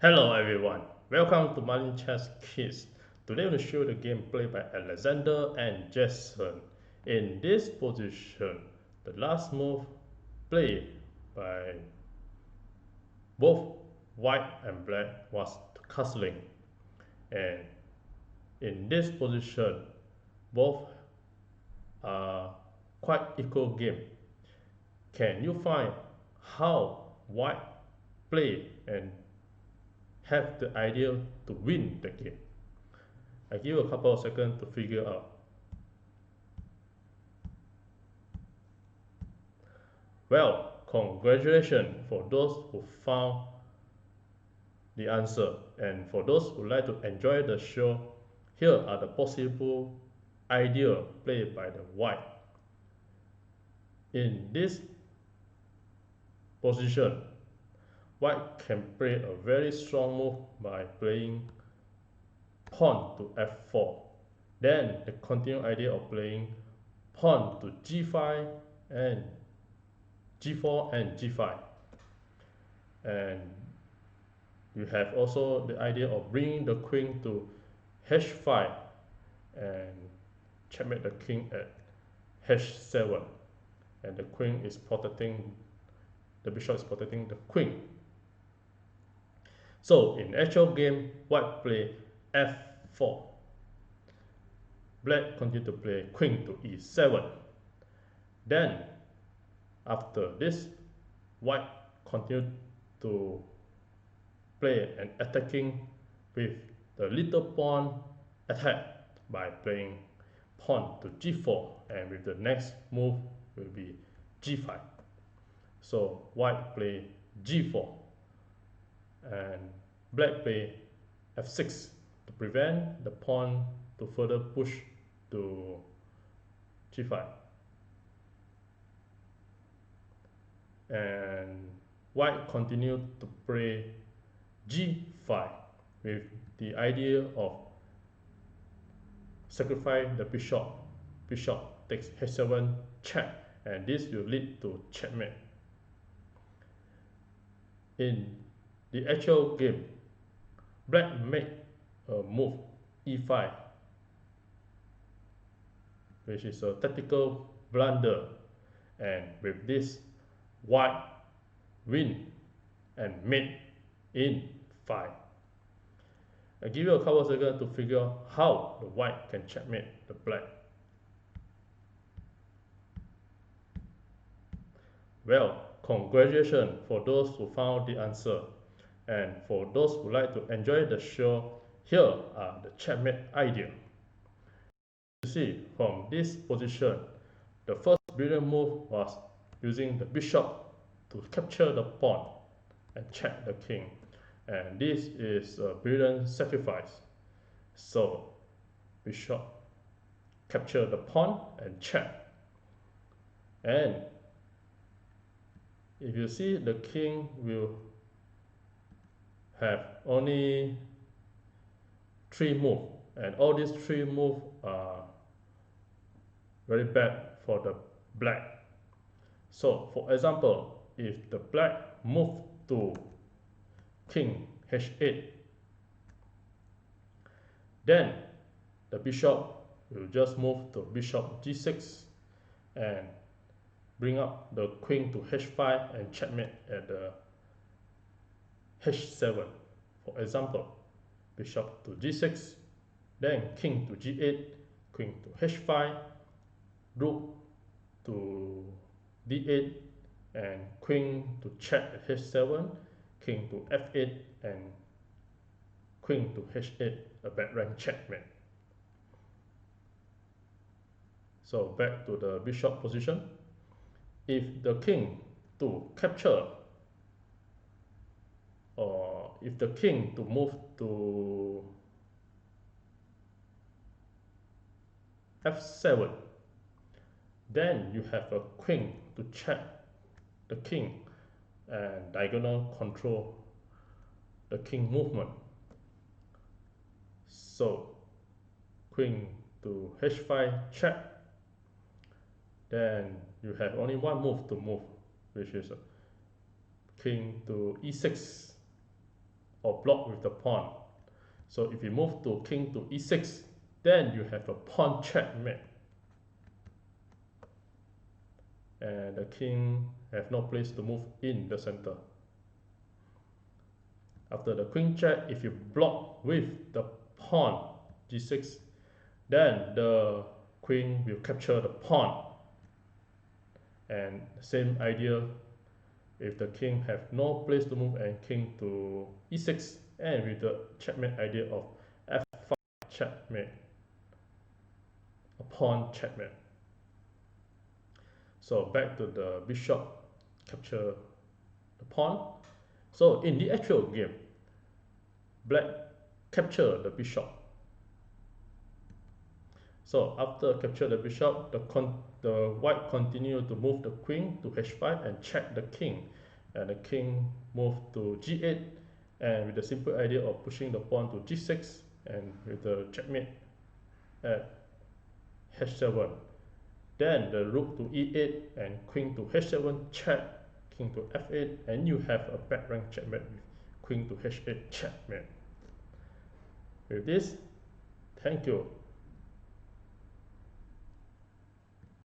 Hello everyone, welcome to Martin Chess Kids. Today I'm going to show the game played by Alexander and Jason. In this position, the last move played by both white and black was castling. And in this position, both are quite equal game. Can you find how white play and have the idea to win the game? I give you a couple of seconds to figure out. Well, congratulations for those who found the answer, and for those who like to enjoy the show, here are the possible ideas played by the white. In this position, white can play a very strong move by playing pawn to f4. Then the continued idea of playing pawn to g5 and g4 and g5. And you have also the idea of bringing the queen to h5 and checkmate the king at h7, and the queen is protecting, the bishop is protecting the queen. So in actual game, white play f4, black continue to play queen to e7. Then after this, white continue to play an attacking with the little pawn attack by playing pawn to g4, and with the next move will be g5. So white play g4 and black play f6 to prevent the pawn to further push to g5. And white continue to play g5 with the idea of sacrifice the bishop. Bishop takes h7 check, and this will lead to checkmate. In the actual game, black made a move e5, which is a tactical blunder, and with this, white win and mate in 5. I give you a couple of seconds to figure out how the white can checkmate the black. Well, congratulations for those who found the answer, and for those who like to enjoy the show, here are the checkmate idea. You see, from this position, the first brilliant move was using the bishop to capture the pawn and check the king, and this is a brilliant sacrifice. So bishop capture the pawn and check, and if you see, the king will have only 3 moves, and all these 3 moves are very bad for the black. So for example, if the black move to king h8, then the bishop will just move to bishop g6 and bring up the queen to h5 and checkmate at the h7. For example, bishop to g6, then king to g8, queen to h5, rook to d8, and queen to check at h7, king to f8, and queen to h8, a bad rank checkmate. So back to the bishop position. If the king to capture, or if the king to move to f7, then you have a queen to check the king and diagonal control the king movement. So queen to h5 check, then you have only one move to move, which is king to e6 or block with the pawn. So if you move to king to e6, then you have a pawn checkmate. And the king have no place to move in the center. After the queen check, if you block with the pawn g6, then the queen will capture the pawn. And same idea, if the king have no place to move and king to e6, and with the checkmate idea of f5 checkmate, a pawn checkmate. So back to the bishop capture the pawn. So in the actual game, black capture the bishop. So after capture the bishop, the white continue to move the queen to h5 and check the king. And the king move to g8, and with the simple idea of pushing the pawn to g6 and with the checkmate at h7. Then the rook to e8 and queen to h7 check, king to f8, and you have a back rank checkmate with queen to h8 checkmate. With this, thank you.